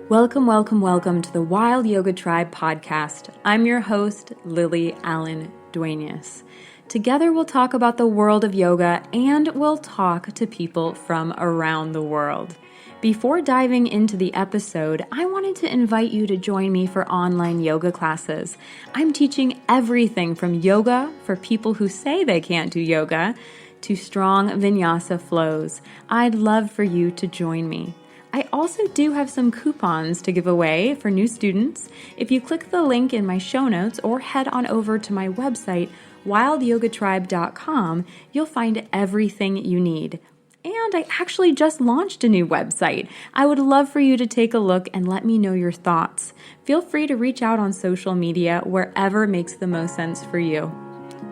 Welcome, welcome, welcome to the Wild Yoga Tribe podcast. I'm your host, Lily Allen Duenas. Together we'll talk about the world of yoga and we'll talk to people from around the world. Before diving into the episode, I wanted to invite you to join me for online yoga classes. I'm teaching everything from yoga for people who say they can't do yoga to strong vinyasa flows. I'd love for you to join me. I also do have some coupons to give away for new students. If you click the link in my show notes or head on over to my website, wildyogatribe.com, you'll find everything you need. And I actually just launched a new website. I would love for you to take a look and let me know your thoughts. Feel free to reach out on social media wherever makes the most sense for you.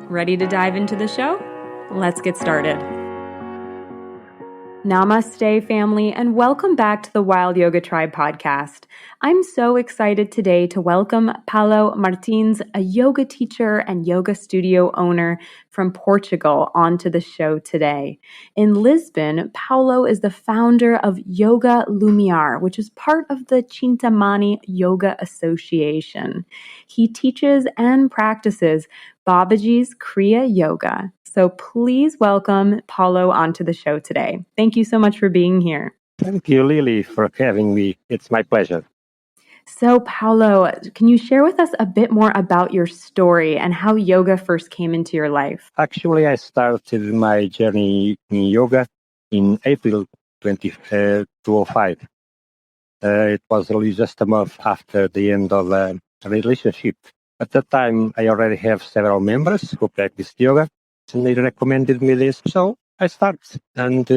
Ready to dive into the show? Let's get started. Namaste, family, and welcome back to the Wild Yoga Tribe podcast. I'm so excited today to welcome Paulo Martins, a yoga teacher and yoga studio owner from Portugal, onto the show today. In Lisbon, Paulo is the founder of Yoga Lumiar, which is part of the Chintamani Yoga Association. He teaches and practices Babaji's Kryia yoga. So please welcome Paulo onto the show today. Thank you so much for being here. Thank you, Lily, for having me. It's my pleasure. So Paulo, can you share with us a bit more about your story and how yoga first came into your life? Actually, I started my journey in yoga in April 2005. It was really just a month after the end of a relationship. At that time, I already have several members who practiced yoga, and they recommended me this. So I started, and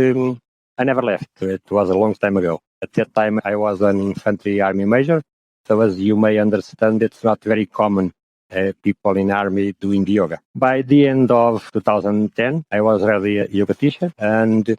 I never left. It was a long time ago. At that time, I was an Infantry Army Major. So as you may understand, it's not very common people in Army doing yoga. By the end of 2010, I was already a yoga teacher. And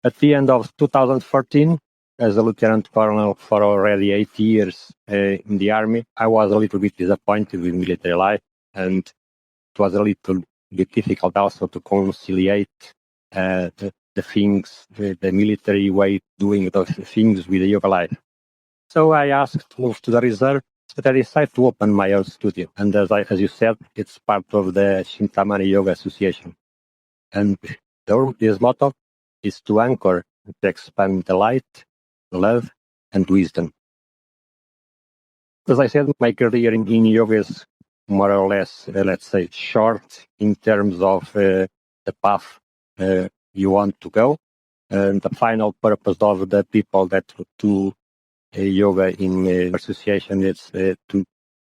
at the end of 2014, as a lieutenant colonel for already 8 years in the Army, I was a little bit disappointed with military life. And it was a little bit difficult also to conciliate the things, the military way doing those things with the yoga life. So I asked to move to the reserve, but I decided to open my own studio. And as you said, it's part of the Chintamani Yoga Association. And this motto is to anchor, to expand the light, love, and wisdom. As I said, my career in yoga is more or less, let's say, short in terms of the path you want to go. And the final purpose of the people that do yoga in the association is to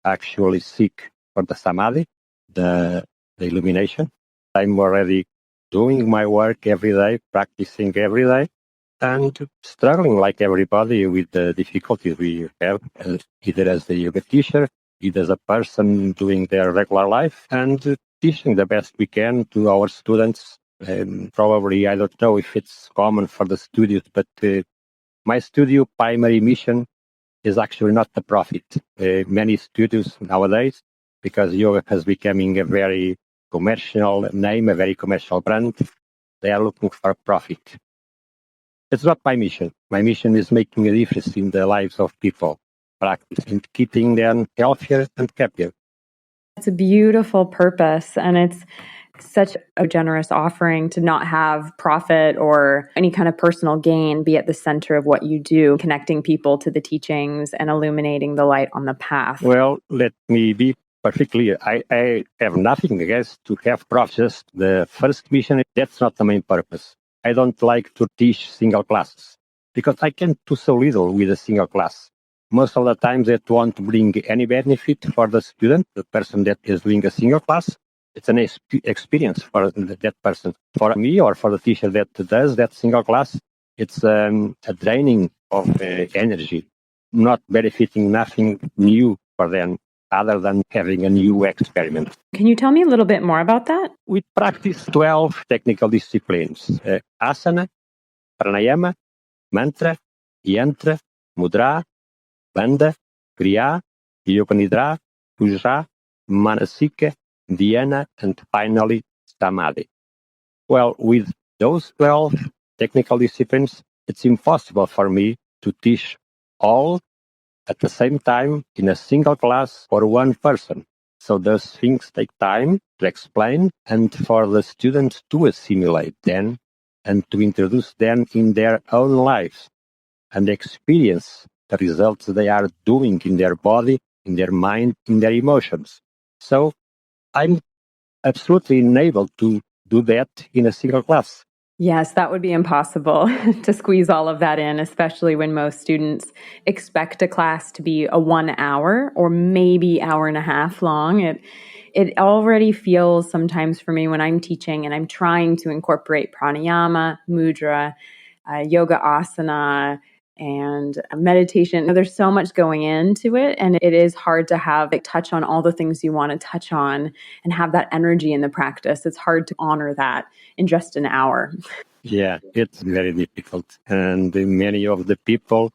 actually seek for the Samadhi, the illumination. I'm already doing my work every day, practicing every day, and struggling like everybody with the difficulties we have, either as a yoga teacher, either as a person doing their regular life, and teaching the best we can to our students. Probably, I don't know if it's common for the studios, but my studio primary mission is actually not the profit. Many studios nowadays, because yoga has becoming a very commercial name, a very commercial brand, they are looking for profit. It's not my mission. My mission is making a difference in the lives of people, practicing, keeping them healthier and happier. It's a beautiful purpose, and it's such a generous offering to not have profit or any kind of personal gain be at the center of what you do, connecting people to the teachings and illuminating the light on the path. Well, let me be perfectly clear. I have nothing against to have profit. Just the first mission, that's not the main purpose. I don't like to teach single classes because I can do so little with a single class. Most of the time, that won't bring any benefit for the student, the person that is doing a single class. It's an experience for that person. For me or for the teacher that does that single class, it's a draining of energy, not benefiting nothing new for them other than having a new experiment. Can you tell me a little bit more about that? We practice 12 technical disciplines: Asana, Pranayama, Mantra, Yantra, Mudra, Bhanda, Kryia, Yoganidra, Puja, Manasika, Dhyana, and finally Samadhi. Well, with those 12 technical disciplines, it's impossible for me to teach all at the same time in a single class for one person. So those things take time to explain and for the students to assimilate them and to introduce them in their own lives and experience the results they are doing in their body, in their mind, in their emotions. So I'm absolutely unable to do that in a single class. Yes, that would be impossible to squeeze all of that in, especially when most students expect a class to be a 1 hour or maybe hour and a half long. It already feels sometimes for me when I'm teaching and I'm trying to incorporate pranayama, mudra, yoga asana, and meditation. There's so much going into it, and it is hard to have touch on all the things you want to touch on and have that energy in the practice. It's hard to honor that in just an hour. Yeah, it's very difficult. And many of the people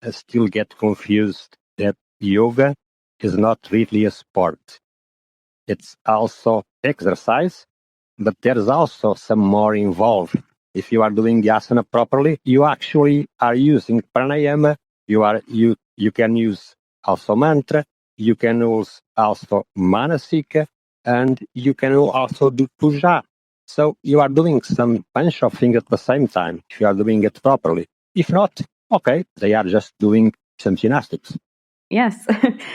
still get confused that yoga is not really a sport. It's also exercise, but there's also some more involved. If you are doing the asana properly, you actually are using pranayama. You can use also mantra. You can use also manasika, and you can also do puja. So you are doing some bunch of things at the same time if you are doing it properly. If not, okay, they are just doing some gymnastics. Yes,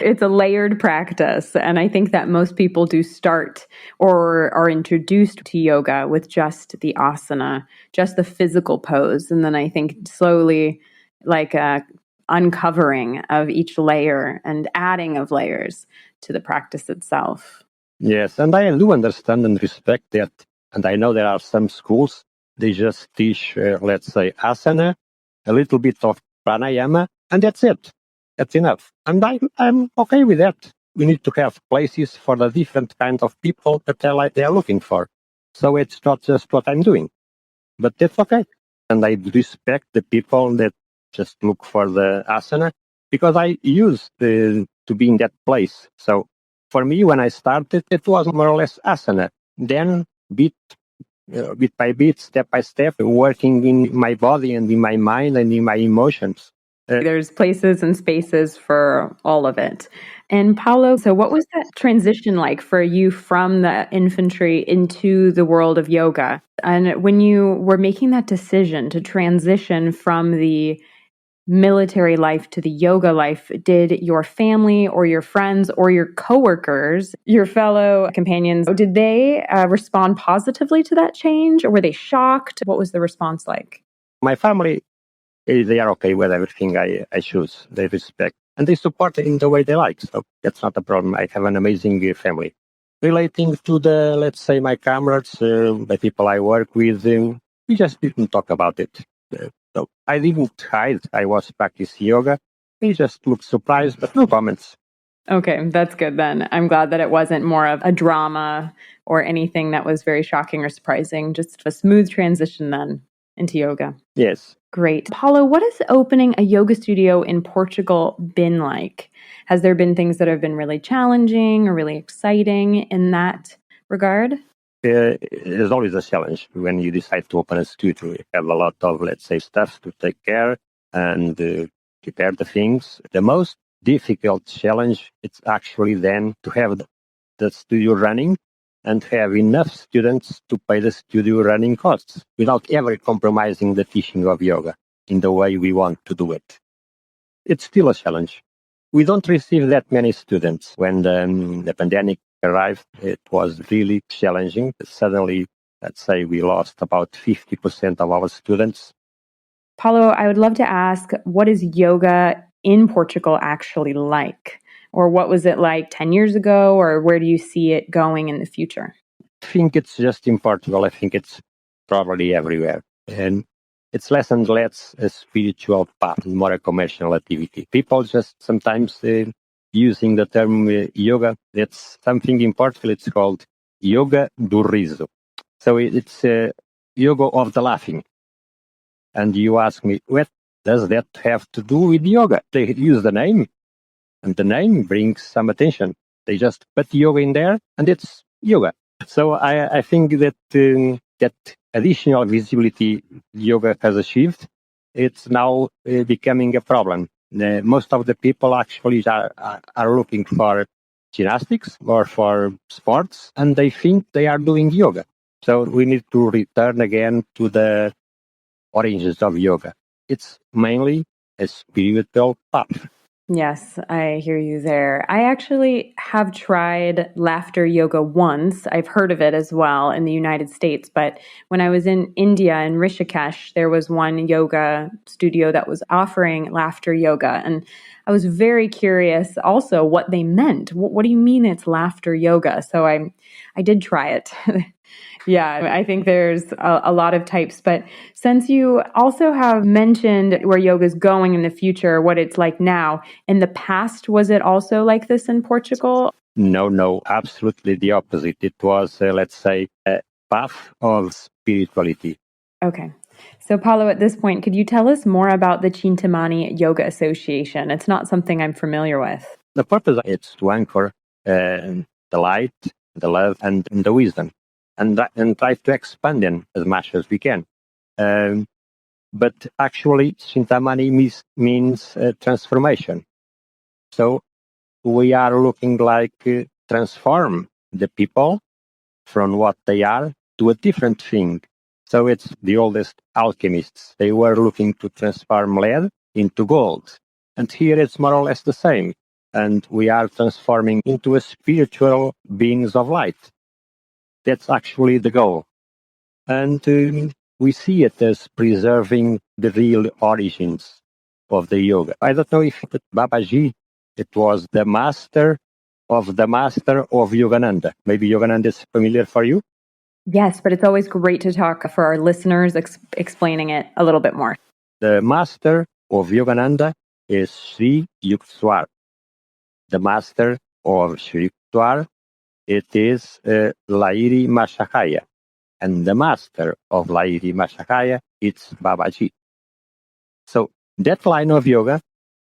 it's a layered practice. And I think that most people do start or are introduced to yoga with just the asana, just the physical pose. And then I think slowly, like a uncovering of each layer and adding of layers to the practice itself. Yes, and I do understand and respect that. And I know there are some schools, they just teach, let's say, asana, a little bit of pranayama, and that's it. That's enough. And I'm okay with that. We need to have places for the different kind of people that they are looking for. So it's not just what I'm doing, but that's okay. And I respect the people that just look for the asana because I used to be in that place. So for me, when I started, it was more or less asana. Then bit by bit, step by step, working in my body and in my mind and in my emotions. There's places and spaces for all of it. And Paulo, so what was that transition like for you from the infantry into the world of yoga? And when you were making that decision to transition from the military life to the yoga life, did your family or your friends or your coworkers, your fellow companions, did they respond positively to that change, or were they shocked? What was the response like? My family, they are okay with everything I choose. They respect and they support it in the way they like. So that's not a problem. I have an amazing family. Relating to the, let's say, my comrades, the people I work with, we just didn't talk about it. So I didn't hide. I was practicing yoga. They just looked surprised, but no comments. Okay, that's good then. I'm glad that it wasn't more of a drama or anything that was very shocking or surprising, just a smooth transition then into yoga. Yes. Great. Paulo, what has opening a yoga studio in Portugal been like? Has there been things that have been really challenging or really exciting in that regard? There's always a challenge when you decide to open a studio. You have a lot of, let's say, stuff to take care and prepare the things. The most difficult challenge it's actually then to have the studio running and have enough students to pay the studio running costs without ever compromising the teaching of yoga in the way we want to do it. It's still a challenge. We don't receive that many students. When the pandemic arrived, it was really challenging. Suddenly, let's say we lost about 50% of our students. Paulo, I would love to ask, what is yoga in Portugal actually like? Or what was it like 10 years ago? Or where do you see it going in the future? I think it's just in Portugal. I think it's probably everywhere. And it's less and less a spiritual path, more a commercial activity. People just sometimes using the term yoga, that's something in Portugal, it's called yoga do riso. So it's yoga of the laughing. And you ask me, what does that have to do with yoga? They use the name, and the name brings some attention. They just put yoga in there, and it's yoga. So I think that that additional visibility yoga has achieved, it's now becoming a problem. Most of the people actually are looking for gymnastics or for sports, and they think they are doing yoga. So we need to return again to the origins of yoga. It's mainly a spiritual path. Yes, I hear you there. I actually have tried laughter yoga once. I've heard of it as well in the United States, but when I was in India in Rishikesh, there was one yoga studio that was offering laughter yoga, and I was very curious also what they meant. What do you mean it's laughter yoga? So I did try it. Yeah, I think there's a lot of types. But since you also have mentioned where yoga is going in the future, what it's like now, in the past, was it also like this in Portugal? No, absolutely the opposite. It was, let's say, a path of spirituality. Okay. So, Paulo, at this point, could you tell us more about the Chintamani Yoga Association? It's not something I'm familiar with. The purpose is to anchor the light, the love, and the wisdom, and try to expand them as much as we can. But actually, Chintamani means transformation. So we are looking like transform the people from what they are to a different thing. So it's the oldest alchemists. They were looking to transform lead into gold. And here it's more or less the same. And we are transforming into a spiritual beings of light. That's actually the goal. And we see it as preserving the real origins of the yoga. I don't know if Babaji, it was the master of Yogananda. Maybe Yogananda is familiar for you? Yes, but it's always great to talk for our listeners, explaining it a little bit more. The master of Yogananda is Sri Yukteswar. The master of Sri Yukteswar, it is Lahiri Mahachaya. And the master of Lahiri Mahachaya, it's Babaji. So that line of yoga,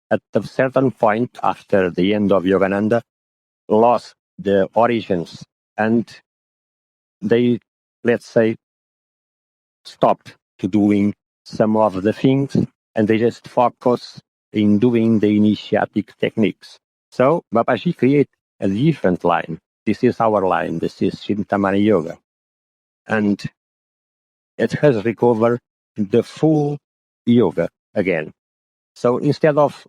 at a certain point after the end of Yogananda, lost the origins and they, let's say, stopped to doing some of the things and they just focus in doing the initiatic techniques. So Babaji created a different line. This is our line. This is Chintamani Yoga. And it has recovered the full yoga again. So instead of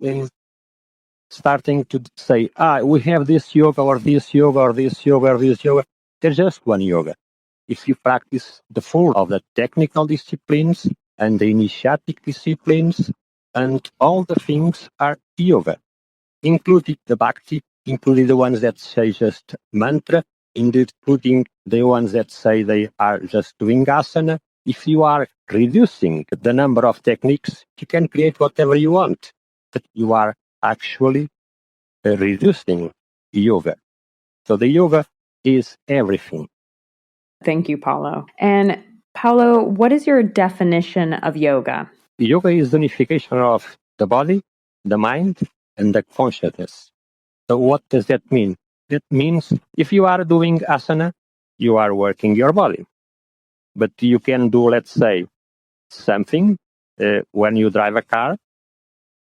starting to say, we have this yoga or this yoga or this yoga or this yoga, there's just one yoga. If you practice the full of the technical disciplines and the initiatic disciplines, and all the things are yoga, including the bhakti, including the ones that say just mantra, including the ones that say they are just doing asana. If you are reducing the number of techniques, you can create whatever you want, but you are actually reducing yoga. So the yoga is everything. Thank you, Paulo. And Paulo, what is your definition of yoga? Yoga is the unification of the body, the mind, and the consciousness. So what does that mean? That means if you are doing asana, you are working your body. But you can do, let's say, something when you drive a car.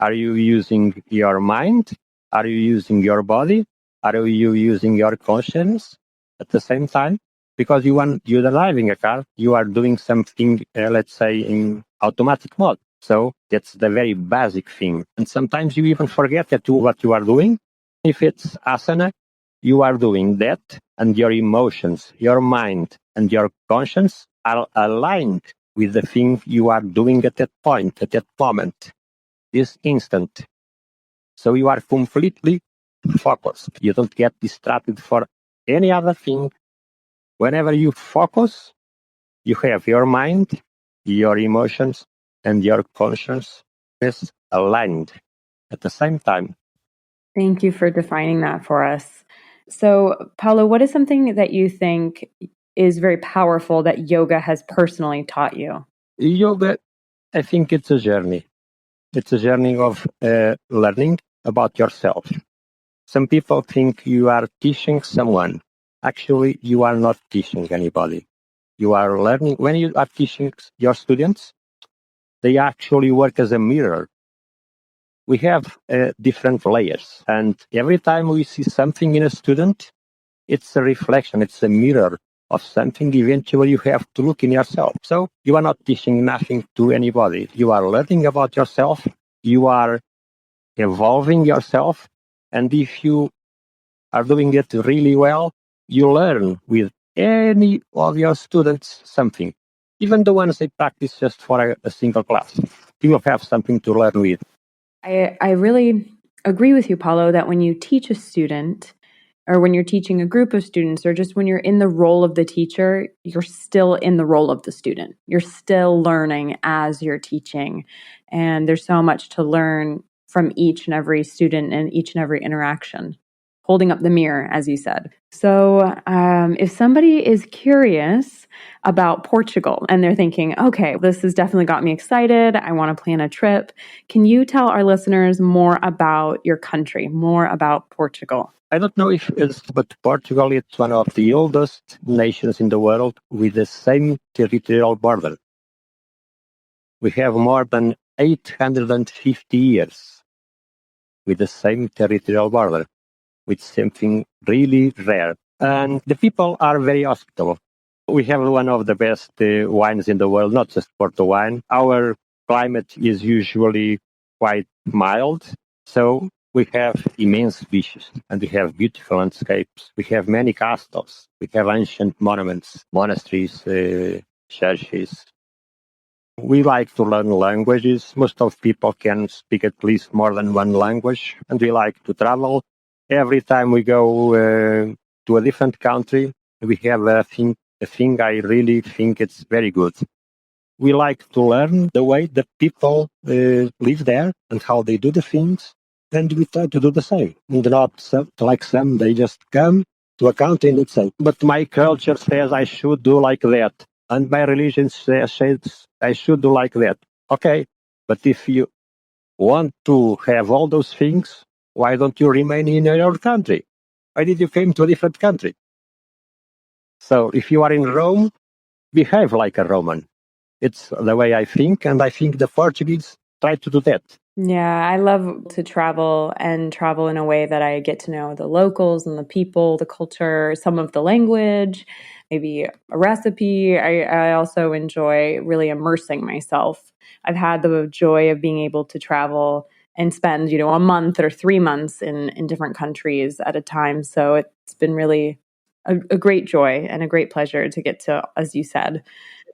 Are you using your mind? Are you using your body? Are you using your conscience at the same time? Because you're driving a car, you are doing something, let's say, in automatic mode. So that's the very basic thing. And sometimes you even forget what you are doing. If it's asana, you are doing that, and your emotions, your mind, and your conscience are aligned with the thing you are doing at that point, at that moment, this instant. So you are completely focused. You don't get distracted for any other thing. Whenever you focus, you have your mind, your emotions, and your consciousness aligned at the same time. Thank you for defining that for us. So, Paulo, what is something that you think is very powerful that yoga has personally taught you? Yoga, I think it's a journey. It's a journey of learning about yourself. Some people think you are teaching someone. Actually, you are not teaching anybody. You are learning. When you are teaching your students, they actually work as a mirror. We have different layers, and every time we see something in a student, it's a reflection, it's a mirror of something. Eventually you have to look in yourself. So you are not teaching nothing to anybody. You are learning about yourself. You are evolving yourself. And if you are doing it really well, you learn with any of your students something. Even the ones they practice just for a single class. You will have something to learn with. I really agree with you, Paulo, that when you teach a student, or when you're teaching a group of students, or just when you're in the role of the teacher, you're still in the role of the student. You're still learning as you're teaching. And there's so much to learn from each and every student and each and every interaction. Holding up the mirror, as you said. So if somebody is curious about Portugal and they're thinking, okay, this has definitely got me excited, I want to plan a trip, can you tell our listeners more about your country, more about Portugal? I don't know if it's, but Portugal is one of the oldest nations in the world with the same territorial border. We have more than 850 years with the same territorial border, with something really rare. And the people are very hospitable. We have one of the best wines in the world, not just Porto wine. Our climate is usually quite mild, so we have immense beaches and we have beautiful landscapes. We have many castles. We have ancient monuments, monasteries, churches. We like to learn languages. Most of people can speak at least more than one language, and we like to travel. Every time we go to a different country, we have a thing I really think it's very good. We like to learn the way the people live there and how they do the things, and we try to do the same. And not like some, they just come to a country and say, but my culture says I should do like that, and my religion says I should do like that. Okay, but if you want to have all those things, why don't you remain in your country? Why did you came to a different country? So if you are in Rome, behave like a Roman. It's the way I think, and I think the Portuguese try to do that. Yeah, I love to travel and travel in a way that I get to know the locals and the people, the culture, some of the language, maybe a recipe. I also enjoy really immersing myself. I've had the joy of being able to travel and spend, a month or 3 months in different countries at a time. So it's been really a great joy and a great pleasure to get to, as you said,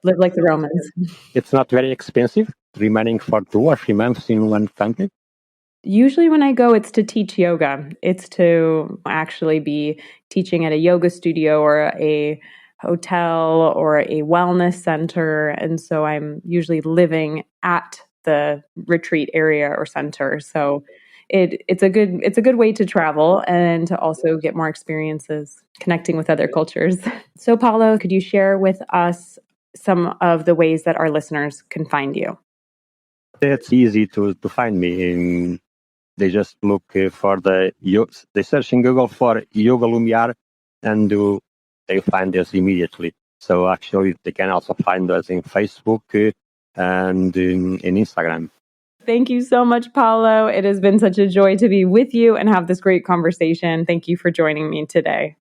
live like the Romans. It's not very expensive, remaining for 2 or 3 months in one country. Usually when I go, it's to teach yoga. It's to actually be teaching at a yoga studio or a hotel or a wellness center. And so I'm usually living at the retreat area or center. So it's a good way to travel and to also get more experiences connecting with other cultures. So Paulo, could you share with us some of the ways that our listeners can find you? It's easy to find me. They just look for they search in Google for Yoga Lumiar, and they find us immediately. So actually, they can also find us in Facebook and in Instagram. Thank you so much, Paulo. It has been such a joy to be with you and have this great conversation. Thank you for joining me today.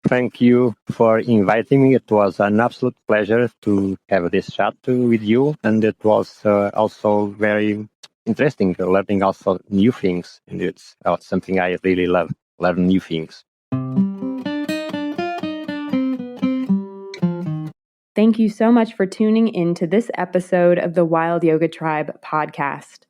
Thank you for inviting me. It was an absolute pleasure to have this chat with you, and it was also very interesting learning also new things. And it's something I really love, learn new things. Thank you so much for tuning in to this episode of the Wild Yoga Tribe podcast.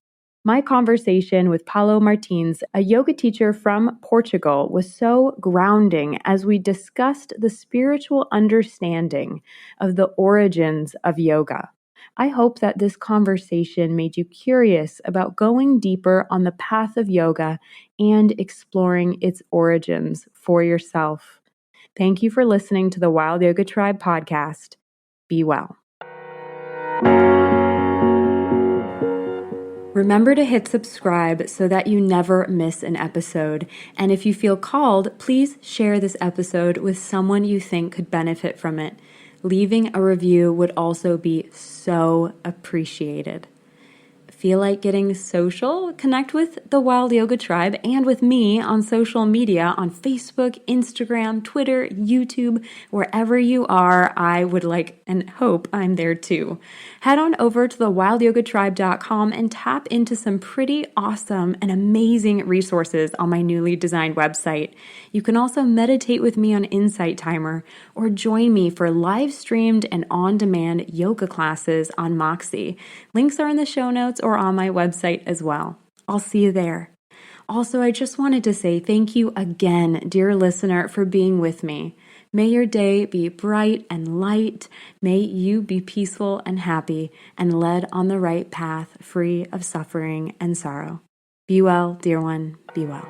My conversation with Paulo Martins, a yoga teacher from Portugal, was so grounding as we discussed the spiritual understanding of the origins of yoga. I hope that this conversation made you curious about going deeper on the path of yoga and exploring its origins for yourself. Thank you for listening to the Wild Yoga Tribe podcast. Be well. Remember to hit subscribe so that you never miss an episode. And if you feel called, please share this episode with someone you think could benefit from it. Leaving a review would also be so appreciated. Feel like getting social? Connect with the Wild Yoga Tribe and with me on social media on Facebook, Instagram, Twitter, YouTube, wherever you are. I would like and hope I'm there too. Head on over to thewildyogatribe.com and tap into some pretty awesome and amazing resources on my newly designed website. You can also meditate with me on Insight Timer or join me for live streamed and on-demand yoga classes on Moxie. Links are in the show notes or on my website as well. I'll see you there. Also, I just wanted to say thank you again, dear listener, for being with me. May your day be bright and light. May you be peaceful and happy and led on the right path, free of suffering and sorrow. Be well, dear one. Be well.